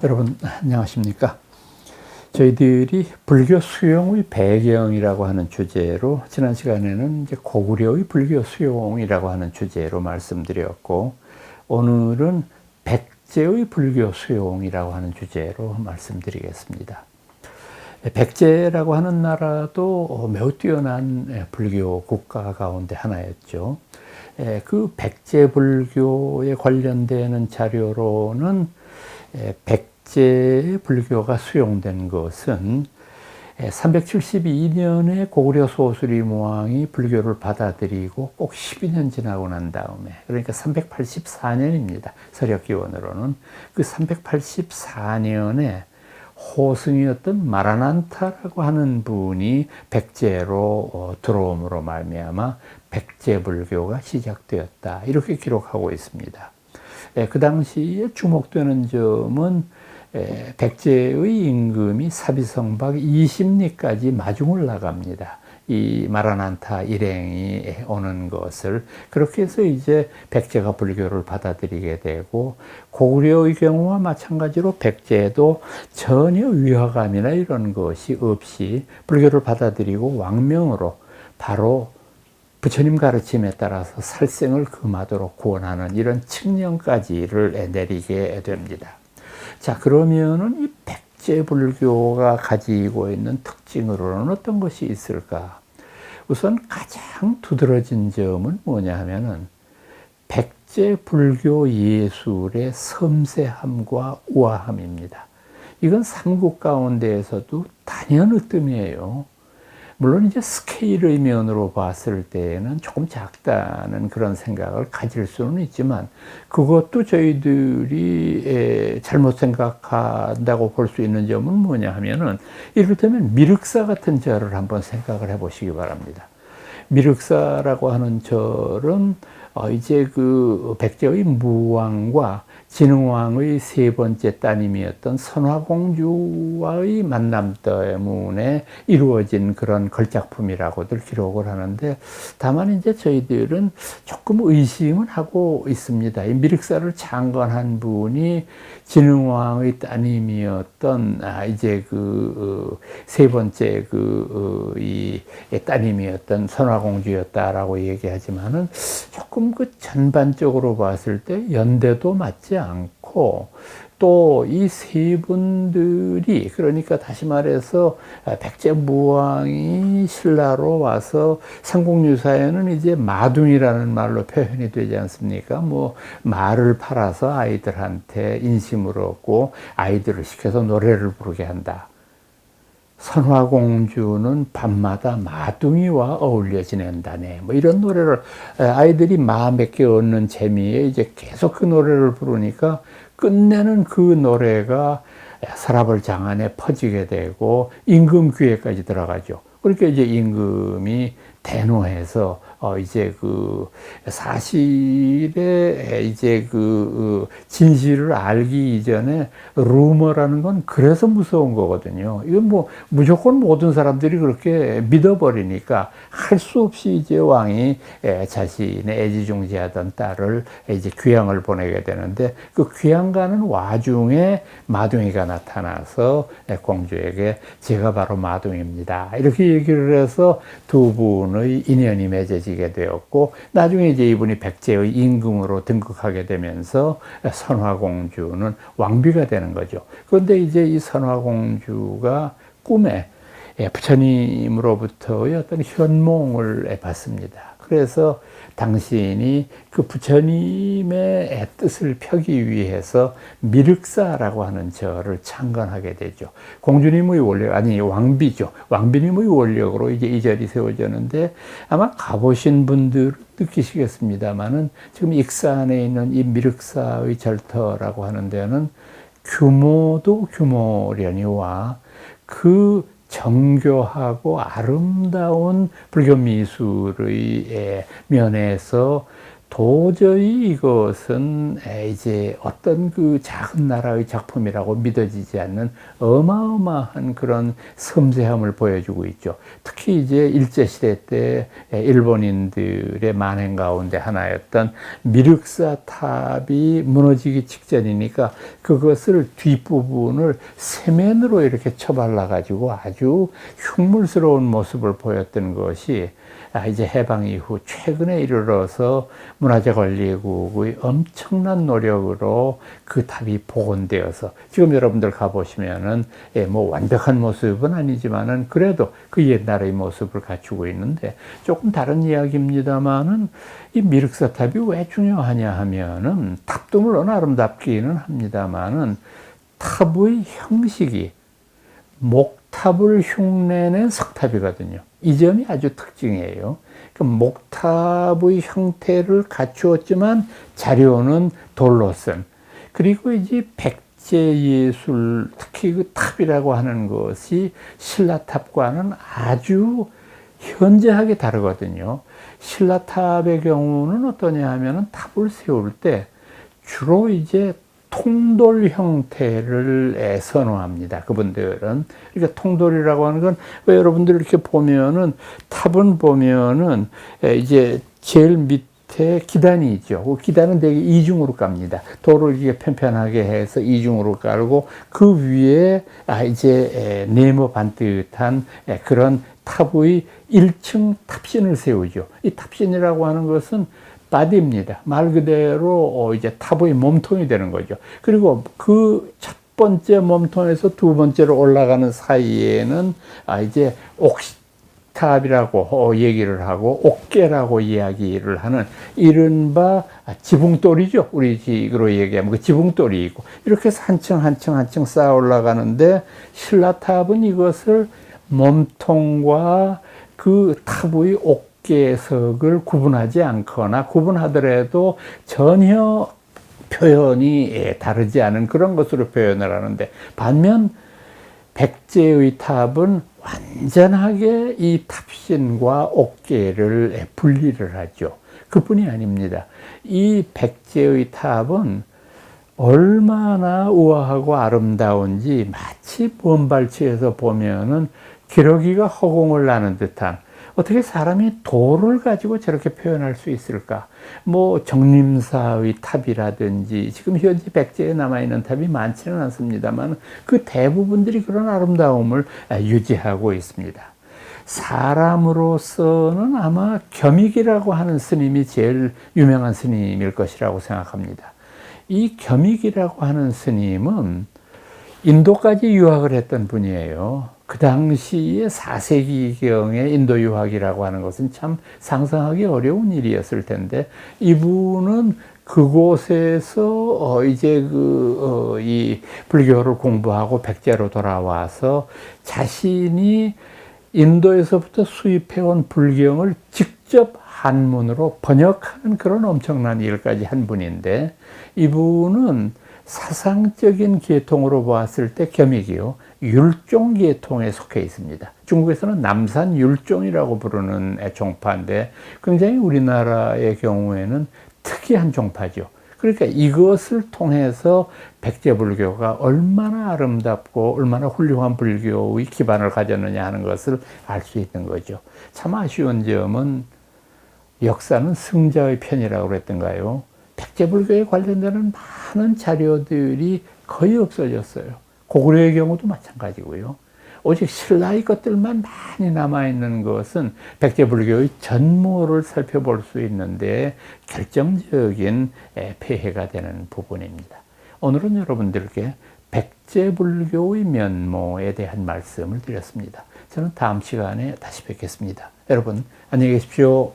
여러분 안녕하십니까? 저희들이 불교 수용의 배경이라고 하는 주제로 지난 시간에는 이제 고구려의 불교 수용이라고 하는 주제로 말씀드렸고, 오늘은 백제의 불교 수용이라고 하는 주제로 말씀드리겠습니다. 백제라고 하는 나라도 매우 뛰어난 불교 국가 가운데 하나였죠. 그 백제 불교에 관련되는 자료로는 백제 불교가 수용된 것은 372년에 고구려 소수림 왕이 불교를 받아들이고 꼭 12년 지나고 난 다음에, 그러니까 384년입니다. 서력기원으로는. 그 384년에 호승이었던 마라난타라고 하는 분이 백제로 들어옴으로 말미암아 백제 불교가 시작되었다, 이렇게 기록하고 있습니다. 그 당시에 주목되는 점은 백제의 임금이 사비성박 20리까지 마중을 나갑니다. 이 마라난타 일행이 오는 것을. 그렇게 해서 이제 백제가 불교를 받아들이게 되고, 고구려의 경우와 마찬가지로 백제도 전혀 위화감이나 이런 것이 없이 불교를 받아들이고 왕명으로 바로 부처님 가르침에 따라서 살생을 금하도록 구원하는 이런 칙령까지를 내리게 됩니다. 자, 그러면은 이 백제 불교가 가지고 있는 특징으로는 어떤 것이 있을까? 우선 가장 두드러진 점은 뭐냐 하면은 백제 불교 예술의 섬세함과 우아함입니다. 이건 삼국 가운데에서도 단연으뜸이에요. 물론 이제 스케일의 면으로 봤을 때는 조금 작다는 그런 생각을 가질 수는 있지만, 그것도 저희들이 잘못 생각한다고 볼 수 있는 점은 뭐냐 하면은, 이를테면 미륵사 같은 절을 한번 생각을 해 보시기 바랍니다. 미륵사라고 하는 절은 이제 그 백제의 무왕과 진흥왕의 세 번째 따님이었던 선화공주와의 만남 때문에 이루어진 그런 걸작품이라고들 기록을 하는데, 다만 이제 저희들은 조금 의심은 하고 있습니다. 이 미륵사를 창건한 분이 진흥왕의 따님이었던 이제 그 세 번째 이 따님이었던 선화공주였다라고 얘기하지만은, 조금 그 전반적으로 봤을 때 연대도 맞지 않고, 또 이 세 분들이, 그러니까 다시 말해서 백제 무왕이 신라로 와서 삼국유사에는 이제 마둥이라는 말로 표현이 되지 않습니까? 뭐 말을 팔아서 아이들한테 인심을 얻고 아이들을 시켜서 노래를 부르게 한다. 선화공주는 밤마다 마둥이와 어울려 지낸다네, 뭐 이런 노래를, 아이들이 마 몇 개 얻는 재미에 이제 계속 그 노래를 부르니까 끝내는 그 노래가 서라벌 장안에 퍼지게 되고 임금 귀에까지 들어가죠. 그러니까 이제 임금이 대노해서 이제 그 사실의 이제 그 진실을 알기 이전에 루머라는 건 그래서 무서운 거거든요. 이건 뭐 무조건 모든 사람들이 그렇게 믿어버리니까 할 수 없이 이제 왕이 자신의 애지중지하던 딸을 이제 귀양을 보내게 되는데, 그 귀양 가는 와중에 마둥이가 나타나서 공주에게 제가 바로 마둥입니다, 이렇게 얘기를 해서 두 분의 인연이 맺어지게 되었고, 나중에 이제 이분이 백제의 임금으로 등극하게 되면서 선화공주는 왕비가 되는 거죠. 그런데 이제 이 선화공주가 꿈에 부처님으로부터의 어떤 현몽을 받습니다. 그래서 당신이 그 부처님의 뜻을 펴기 위해서 미륵사라고 하는 절을 창건하게 되죠. 공주님의 원력, 아니 왕비죠. 왕비님의 원력으로 이제 이 절이 세워졌는데, 아마 가보신 분들은 느끼시겠습니다만은 지금 익산에 있는 이 미륵사의 절터라고 하는 데는 규모도 규모려니와 그 정교하고 아름다운 불교 미술의 면에서 도저히 이것은 이제 어떤 그 작은 나라의 작품이라고 믿어지지 않는 어마어마한 그런 섬세함을 보여주고 있죠. 특히 이제 일제시대 때 일본인들의 만행 가운데 하나였던 미륵사 탑이 무너지기 직전이니까 그것을 뒷부분을 세면으로 이렇게 쳐발라 가지고 아주 흉물스러운 모습을 보였던 것이 이제 해방 이후 최근에 이르러서 문화재관리국의 엄청난 노력으로 그 탑이 복원되어서 지금 여러분들 가보시면은 뭐 완벽한 모습은 아니지만은 그래도 그 옛날의 모습을 갖추고 있는데 조금 다른 이야기입니다만은 이 미륵사 탑이 왜 중요하냐 하면은 탑도 물론 아름답기는 합니다만은 탑의 형식이 목탑을 흉내낸 석탑이거든요. 이 점이 아주 특징이에요. 목탑의 형태를 갖추었지만 자료는 돌로 쓴. 그리고 이제 백제예술, 특히 그 탑이라고 하는 것이 신라탑과는 아주 현저하게 다르거든요. 신라탑의 경우는 어떠냐 하면은 탑을 세울 때 주로 이제 통돌 형태를 선호합니다. 그분들은. 그러니까 통돌이라고 하는 건 왜 여러분들 이렇게 보면은 탑은 보면은 이제 제일 밑에 기단이 있죠. 그 기단은 되게 이중으로 깝니다. 돌을 이렇게 편편하게 해서 이중으로 깔고 그 위에 이제 네모 반듯한 그런 탑의 1층 탑신을 세우죠. 이 탑신이라고 하는 것은 바디입니다. 말 그대로 이제 탑의 몸통이 되는 거죠. 그리고 그 첫 번째 몸통에서 두 번째로 올라가는 사이에는 이제 옥탑이라고 얘기를 하고 옥계라고 이야기를 하는 이른바 지붕돌이죠. 우리 식으로 얘기하면 그 지붕돌이 있고 이렇게 해서 한 층 한 층 한 층 쌓아 올라가는데 신라탑은 이것을 몸통과 그 탑의 옥계석을 구분하지 않거나 구분하더라도 전혀 표현이 다르지 않은 그런 것으로 표현을 하는데 반면 백제의 탑은 완전하게 이 탑신과 옥계를 분리를 하죠. 그뿐이 아닙니다. 이 백제의 탑은 얼마나 우아하고 아름다운지 마치 먼발치에서 보면은 기러기가 허공을 나는 듯한 어떻게 사람이 돌을 가지고 저렇게 표현할 수 있을까? 뭐 정림사의 탑이라든지 지금 현재 백제에 남아있는 탑이 많지는 않습니다만 그 대부분들이 그런 아름다움을 유지하고 있습니다. 사람으로서는 아마 겸익이라고 하는 스님이 제일 유명한 스님일 것이라고 생각합니다. 이 겸익이라고 하는 스님은 인도까지 유학을 했던 분이에요. 그 당시에 4세기경의 인도 유학이라고 하는 것은 참 상상하기 어려운 일이었을 텐데 이분은 그곳에서 이제 이 불교를 공부하고 백제로 돌아와서 자신이 인도에서부터 수입해온 불경을 직접 한문으로 번역하는 그런 엄청난 일까지 한 분인데 이분은 사상적인 계통으로 보았을 때 겸익이요. 율종 계통에 속해 있습니다. 중국에서는 남산 율종이라고 부르는 종파인데 굉장히 우리나라의 경우에는 특이한 종파죠. 그러니까 이것을 통해서 백제불교가 얼마나 아름답고 얼마나 훌륭한 불교의 기반을 가졌느냐 하는 것을 알 수 있는 거죠. 참 아쉬운 점은 역사는 승자의 편이라고 그랬던가요? 백제불교에 관련되는 많은 자료들이 거의 없어졌어요. 고구려의 경우도 마찬가지고요. 오직 신라의 것들만 많이 남아있는 것은 백제불교의 전모를 살펴볼 수 있는데 결정적인 폐해가 되는 부분입니다. 오늘은 여러분들께 백제불교의 면모에 대한 말씀을 드렸습니다. 저는 다음 시간에 다시 뵙겠습니다. 여러분 안녕히 계십시오.